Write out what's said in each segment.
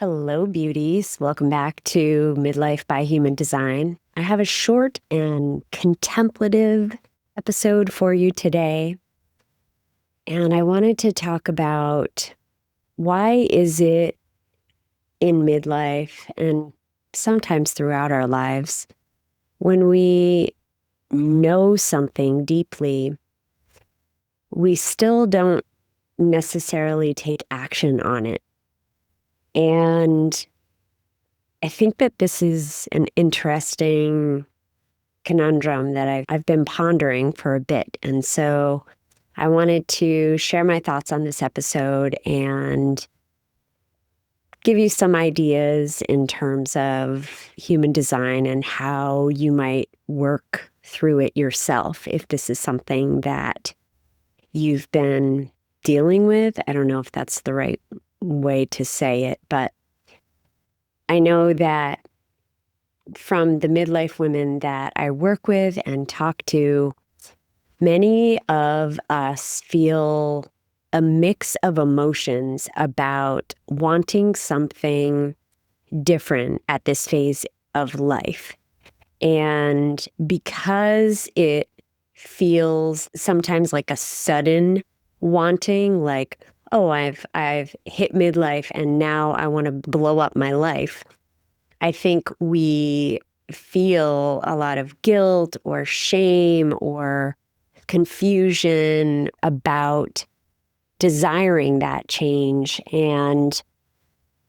Hello, beauties. Welcome back to Midlife by Human Design. I have a short and contemplative episode for you today. And I wanted to talk about why is it in midlife and sometimes throughout our lives when we know something deeply, we still don't necessarily take action on it. And I think that this is an interesting conundrum that I've been pondering for a bit. And so I wanted to share my thoughts on this episode and give you some ideas in terms of human design and how you might work through it yourself if this is something that you've been dealing with. I don't know if that's the right way to say it, but I know that from the midlife women that I work with and talk to, many of us feel a mix of emotions about wanting something different at this phase of life. And because it feels sometimes like a sudden wanting, like, oh, I've hit midlife and now I want to blow up my life. I think we feel a lot of guilt or shame or confusion about desiring that change. And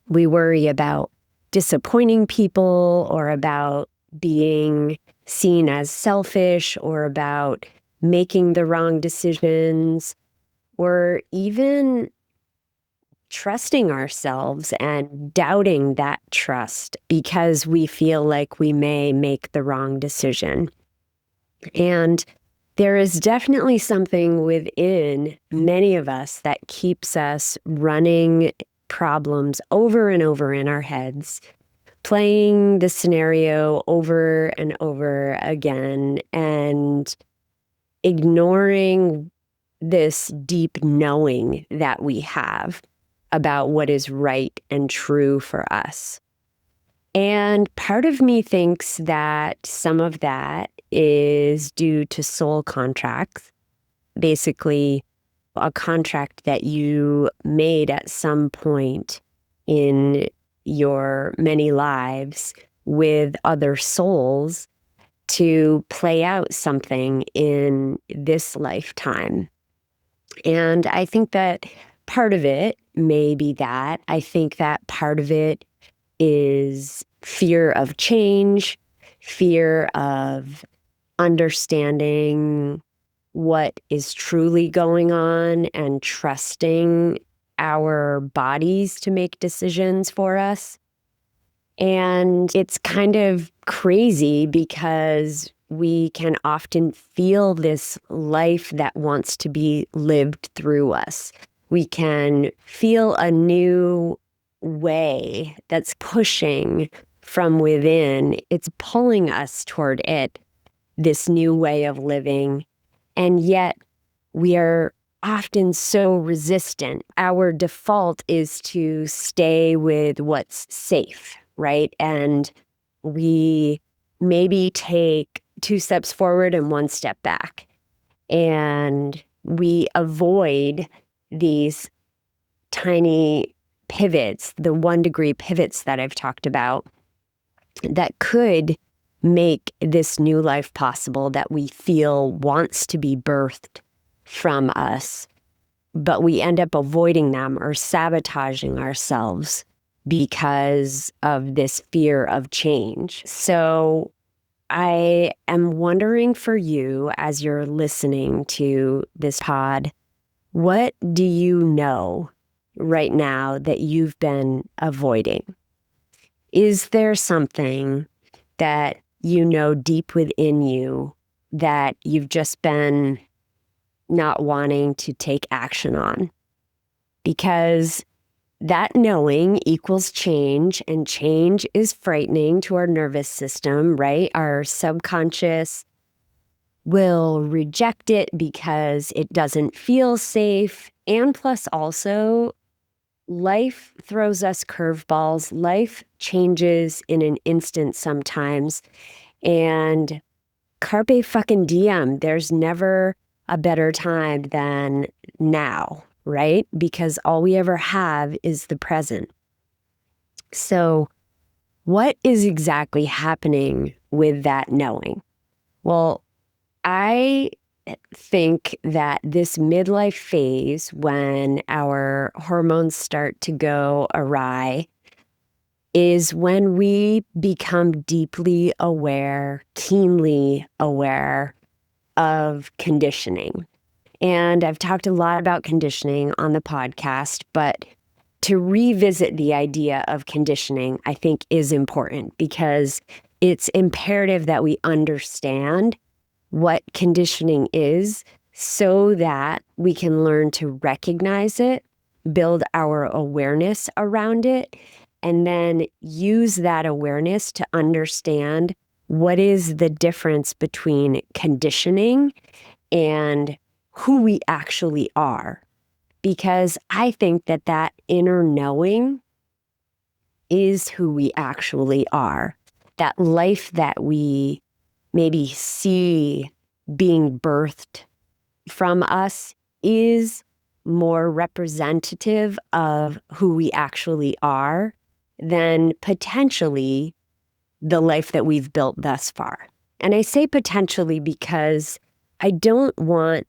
we worry about disappointing people or about being seen as selfish or about making the wrong decisions or even trusting ourselves and doubting that trust because we feel like we may make the wrong decision. And there is definitely something within many of us that keeps us running problems over and over in our heads, playing the scenario over and over again, and ignoring this deep knowing that we have about what is right and true for us. And part of me thinks that some of that is due to soul contracts, basically a contract that you made at some point in your many lives with other souls to play out something in this lifetime. And I think that part of it may be that. I think that part of it is fear of change, fear of understanding what is truly going on and trusting our bodies to make decisions for us. And it's kind of crazy because we can often feel this life that wants to be lived through us. We can feel a new way that's pushing from within. It's pulling us toward it, this new way of living. And yet we are often so resistant. Our default is to stay with what's safe, right? And we maybe take 2 steps forward and 1 step back. And we avoid these tiny pivots, the 1-degree pivots that I've talked about, that could make this new life possible that we feel wants to be birthed from us, but we end up avoiding them or sabotaging ourselves because of this fear of change. So I am wondering for you as you're listening to this pod, what do you know right now that you've been avoiding? Is there something that you know deep within you that you've just been not wanting to take action on? Because that knowing equals change, and change is frightening to our nervous system, right? Our subconscious will reject it because it doesn't feel safe. And plus also, life throws us curveballs. Life changes in an instant sometimes. And carpe fucking diem. There's never a better time than now, right? Because all we ever have is the present. So what is exactly happening with that knowing? Well, I think that this midlife phase, when our hormones start to go awry, is when we become deeply aware, keenly aware of conditioning. And I've talked a lot about conditioning on the podcast, but to revisit the idea of conditioning, I think is important because it's imperative that we understand what conditioning is so that we can learn to recognize it, build our awareness around it, and then use that awareness to understand what is the difference between conditioning and who we actually are. Because I think that that inner knowing is who we actually are. That life that we maybe see being birthed from us is more representative of who we actually are than potentially the life that we've built thus far. And I say potentially because I don't want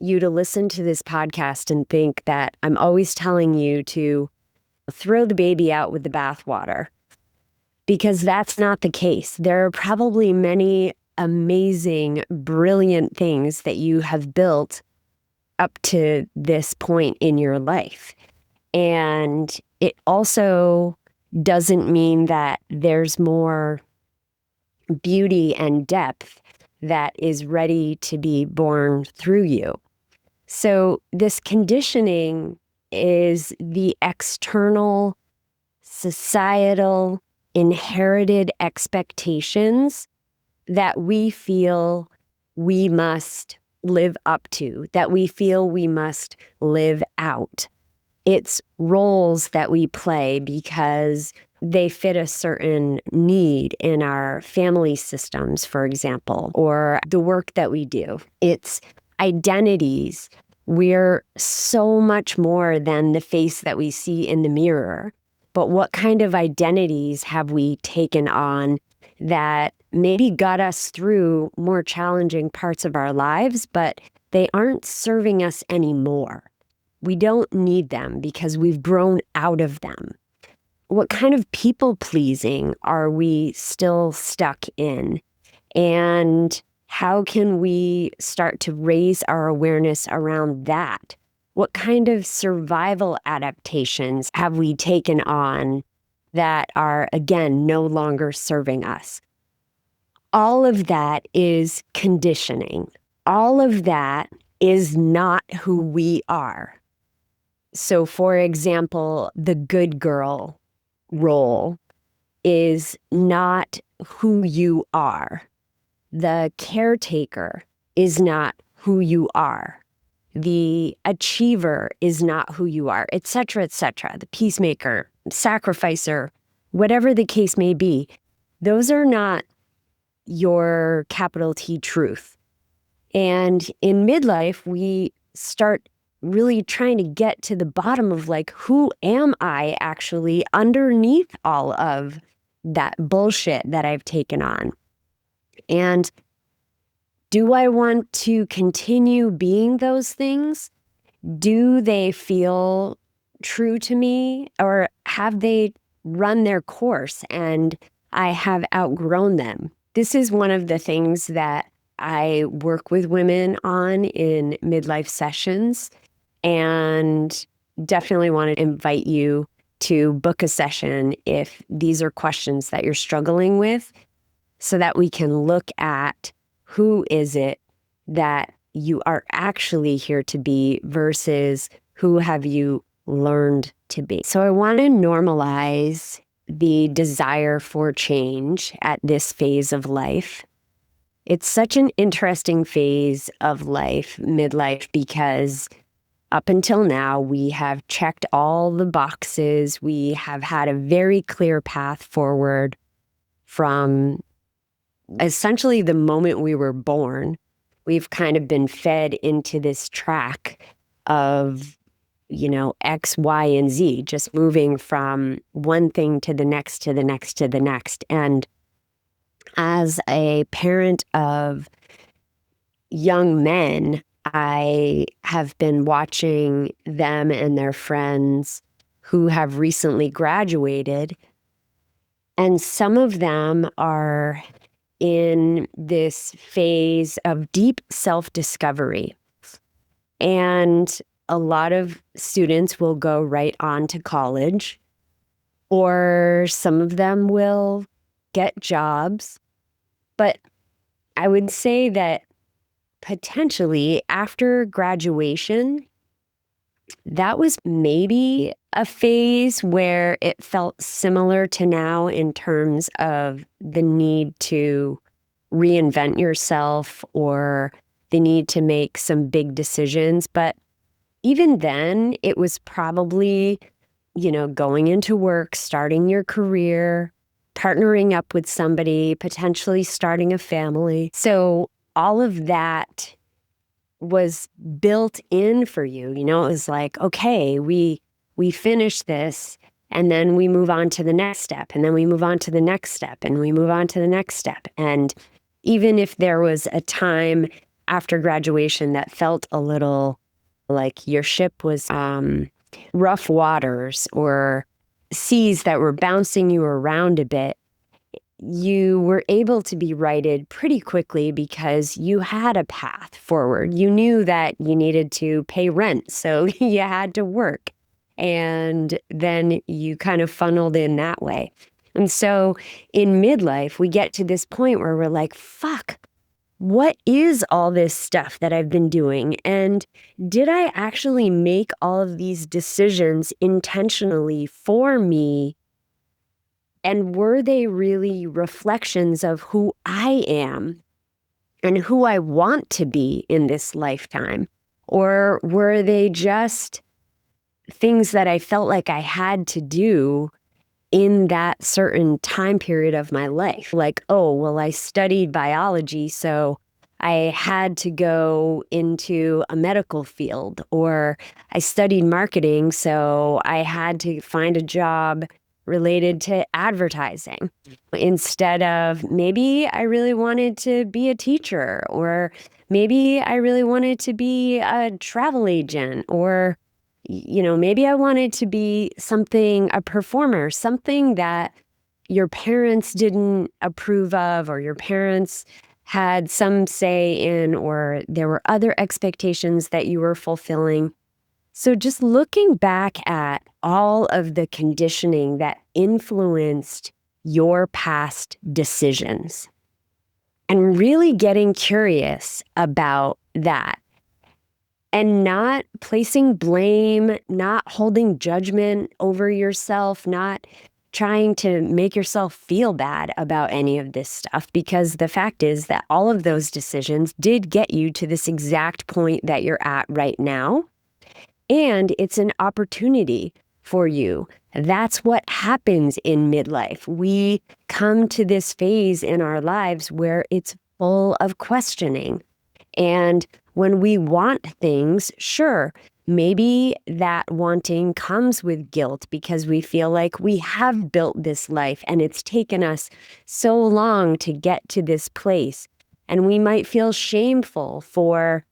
you to listen to this podcast and think that I'm always telling you to throw the baby out with the bathwater, because that's not the case. There are probably many amazing, brilliant things that you have built up to this point in your life. And it also doesn't mean that there's more beauty and depth that is ready to be born through you. So this conditioning is the external, societal, inherited expectations that we feel we must live up to, that we feel we must live out. It's roles that we play because they fit a certain need in our family systems, for example, or the work that we do. It's identities. We're so much more than the face that we see in the mirror. But what kind of identities have we taken on that maybe got us through more challenging parts of our lives, but they aren't serving us anymore? We don't need them because we've grown out of them. What kind of people pleasing are we still stuck in? And how can we start to raise our awareness around that? What kind of survival adaptations have we taken on that are, again, no longer serving us? All of that is conditioning. All of that is not who we are. So, for example, the good girl role is not who you are. The caretaker is not who you are. The achiever is not who you are, et cetera, et cetera. The peacemaker, sacrificer, whatever the case may be, those are not your capital T truth. And in midlife, we start really trying to get to the bottom of like, who am I actually underneath all of that bullshit that I've taken on? And do I want to continue being those things? Do they feel true to me, or have they run their course and I have outgrown them? This is one of the things that I work with women on in midlife sessions, and definitely want to invite you to book a session if these are questions that you're struggling with, so that we can look at who is it that you are actually here to be versus who have you learned to be. So I want to normalize the desire for change at this phase of life. It's such an interesting phase of life, midlife, because up until now, we have checked all the boxes. We have had a very clear path forward from essentially the moment we were born. We've kind of been fed into this track of, X, Y, and Z, just moving from one thing to the next, to the next, to the next. And as a parent of young men, I have been watching them and their friends who have recently graduated. And some of them are in this phase of deep self-discovery. And a lot of students will go right on to college, or some of them will get jobs. But I would say that potentially after graduation, that was maybe a phase where it felt similar to now in terms of the need to reinvent yourself or the need to make some big decisions. But even then, it was probably, going into work, starting your career, partnering up with somebody, potentially starting a family. So all of that was built in for you. It was like, okay, we finish this, and then we move on to the next step, and then we move on to the next step, and we move on to the next step. And even if there was a time after graduation that felt a little like your ship was rough waters or seas that were bouncing you around a bit, you were able to be righted pretty quickly because you had a path forward. You knew that you needed to pay rent, so you had to work. And then you kind of funneled in that way. And so in midlife, we get to this point where we're like, fuck, what is all this stuff that I've been doing? And did I actually make all of these decisions intentionally for me? And were they really reflections of who I am and who I want to be in this lifetime? Or were they just things that I felt like I had to do in that certain time period of my life? Like, oh, well, I studied biology, so I had to go into a medical field. Or I studied marketing, so I had to find a job related to advertising, instead of maybe I really wanted to be a teacher, or maybe I really wanted to be a travel agent, or maybe I wanted to be a performer, something that your parents didn't approve of, or your parents had some say in, or there were other expectations that you were fulfilling. So just looking back at all of the conditioning that influenced your past decisions and really getting curious about that, and not placing blame, not holding judgment over yourself, not trying to make yourself feel bad about any of this stuff, because the fact is that all of those decisions did get you to this exact point that you're at right now. And it's an opportunity for you. That's what happens in midlife. We come to this phase in our lives where it's full of questioning. And when we want things, sure, maybe that wanting comes with guilt because we feel like we have built this life and it's taken us so long to get to this place. And we might feel shameful for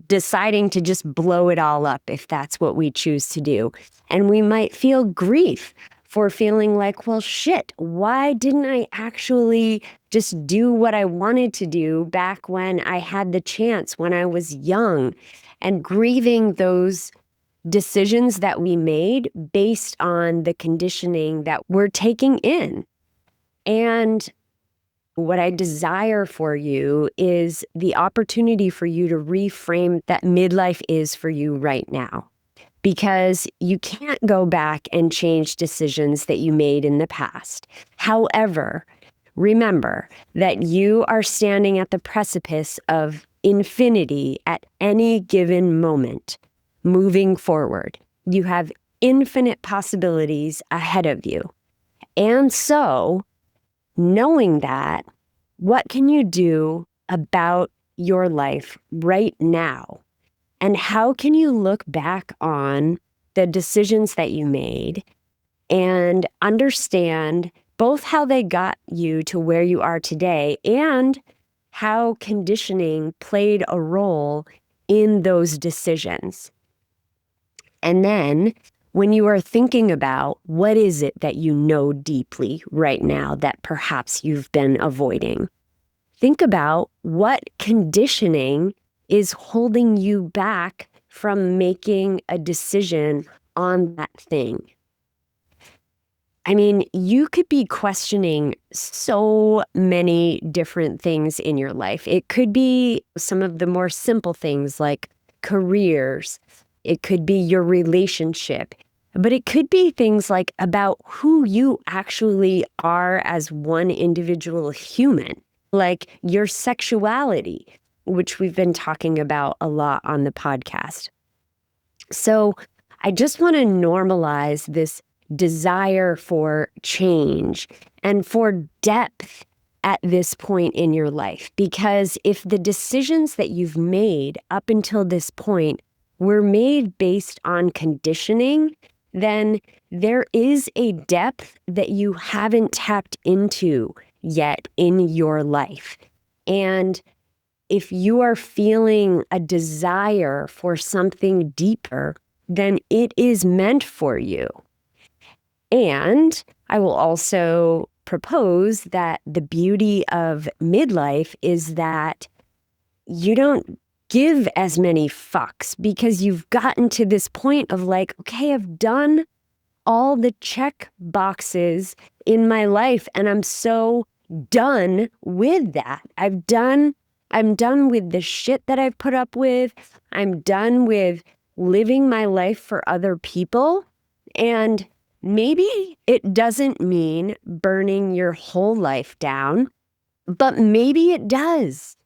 deciding to just blow it all up if that's what we choose to do. And we might feel grief for feeling like, well, shit, why didn't I actually just do what I wanted to do back when I had the chance, when I was young? And grieving those decisions that we made based on the conditioning that we're taking in. And what I desire for you is the opportunity for you to reframe that midlife is for you right now. Because you can't go back and change decisions that you made in the past. However, remember that you are standing at the precipice of infinity at any given moment. moving forward. You have infinite possibilities ahead of you. And so, knowing that, what can you do about your life right now? And how can you look back on the decisions that you made and understand both how they got you to where you are today and how conditioning played a role in those decisions? And then when you are thinking about what is it that you know deeply right now that perhaps you've been avoiding, think about what conditioning is holding you back from making a decision on that thing. I mean, you could be questioning so many different things in your life. It could be some of the more simple things like careers. It could be your relationship, but it could be things like about who you actually are as one individual human, like your sexuality, which we've been talking about a lot on the podcast. So I just want to normalize this desire for change and for depth at this point in your life. Because if the decisions that you've made up until this point were made based on conditioning, then there is a depth that you haven't tapped into yet in your life. And if you are feeling a desire for something deeper, then it is meant for you. And I will also propose that the beauty of midlife is that you don't give as many fucks because you've gotten to this point of like, okay, I've done all the check boxes in my life and I'm so done with that. I'm done with the shit that I've put up with. I'm done with living my life for other people. And maybe it doesn't mean burning your whole life down, but maybe it does.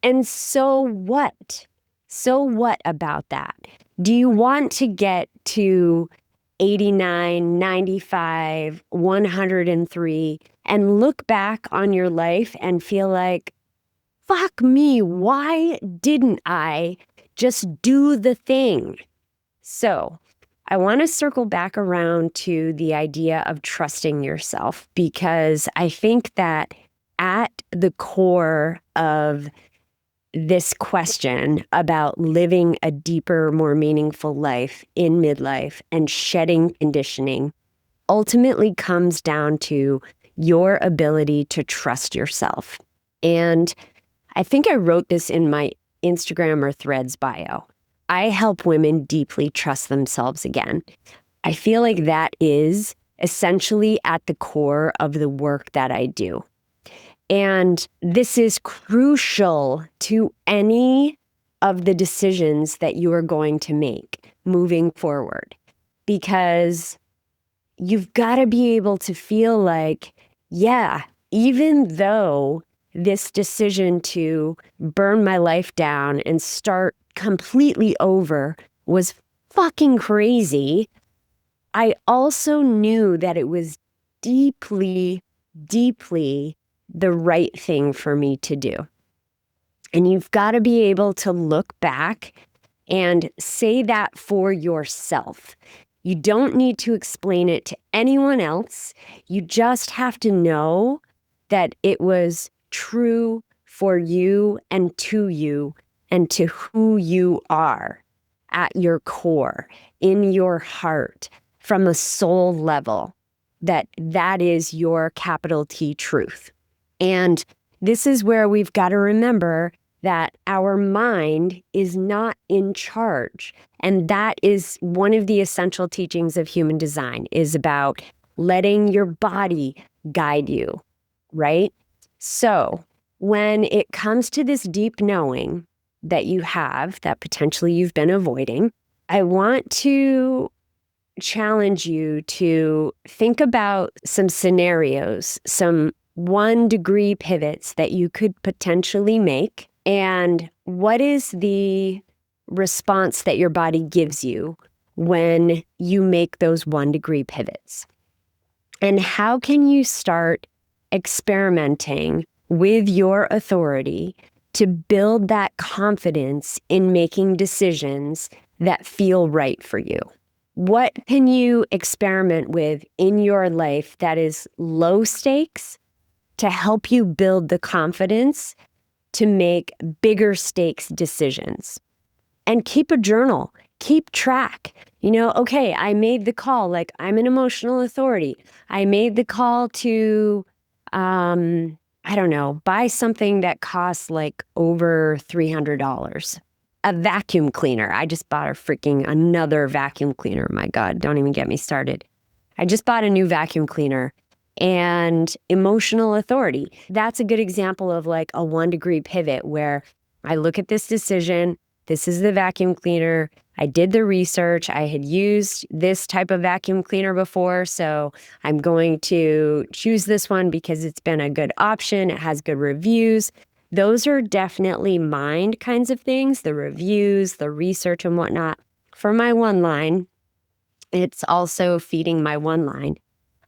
And so what? So what about that? Do you want to get to 89, 95, 103 and look back on your life and feel like, fuck me, why didn't I just do the thing? So I want to circle back around to the idea of trusting yourself, because I think that at the core of this question about living a deeper, more meaningful life in midlife and shedding conditioning ultimately comes down to your ability to trust yourself. And I think I wrote this in my Instagram or Threads bio. I help women deeply trust themselves again. I feel like that is essentially at the core of the work that I do. And this is crucial to any of the decisions that you are going to make moving forward, because you've got to be able to feel like, yeah, even though this decision to burn my life down and start completely over was fucking crazy, I also knew that it was deeply, deeply the right thing for me to do. And you've got to be able to look back and say that for yourself. You don't need to explain it to anyone else. You just have to know that it was true for you and to who you are at your core, in your heart, from a soul level, that is your capital T truth. And this is where we've got to remember that our mind is not in charge. And that is one of the essential teachings of human design, is about letting your body guide you, right? So when it comes to this deep knowing that you have, that potentially you've been avoiding, I want to challenge you to think about some scenarios, some 1-degree pivots that you could potentially make. And what is the response that your body gives you when you make those 1-degree pivots? And how can you start experimenting with your authority to build that confidence in making decisions that feel right for you? What can you experiment with in your life that is low stakes to help you build the confidence to make bigger stakes decisions? And keep a journal, keep track. Okay, I made the call, like I'm an emotional authority. I made the call to, I don't know, buy something that costs like over $300. A vacuum cleaner. I just bought another vacuum cleaner. My God, don't even get me started. I just bought a new vacuum cleaner. And emotional authority. That's a good example of like a 1-degree pivot where I look at this decision. This is the vacuum cleaner. I did the research. I had used this type of vacuum cleaner before, so I'm going to choose this one because it's been a good option. It has good reviews. Those are definitely mind kinds of things, the reviews, the research and whatnot. For my 1 line, it's also feeding my 1 line.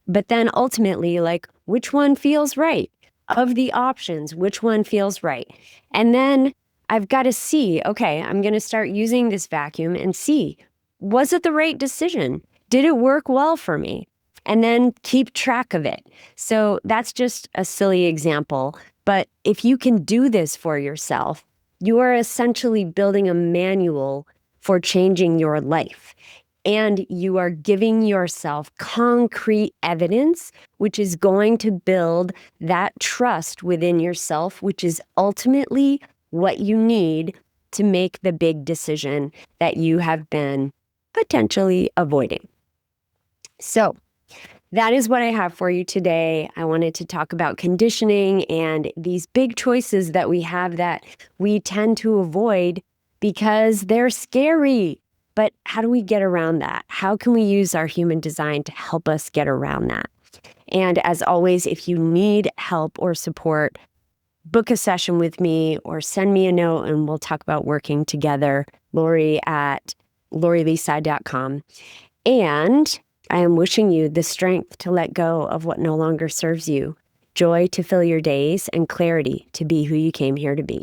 But then ultimately, like, which one feels right? Of the options, which one feels right? And then I've got to see, okay, I'm going to start using this vacuum and see, was it the right decision? Did it work well for me? And then keep track of it. So that's just a silly example. But if you can do this for yourself, you are essentially building a manual for changing your life. And you are giving yourself concrete evidence, which is going to build that trust within yourself, which is ultimately what you need to make the big decision that you have been potentially avoiding. So that is what I have for you today. I wanted to talk about conditioning and these big choices that we have that we tend to avoid because they're scary. But how do we get around that? How can we use our human design to help us get around that? And as always, if you need help or support, book a session with me or send me a note and we'll talk about working together. Lori at lorileeside.com. And I am wishing you the strength to let go of what no longer serves you, joy to fill your days, and clarity to be who you came here to be.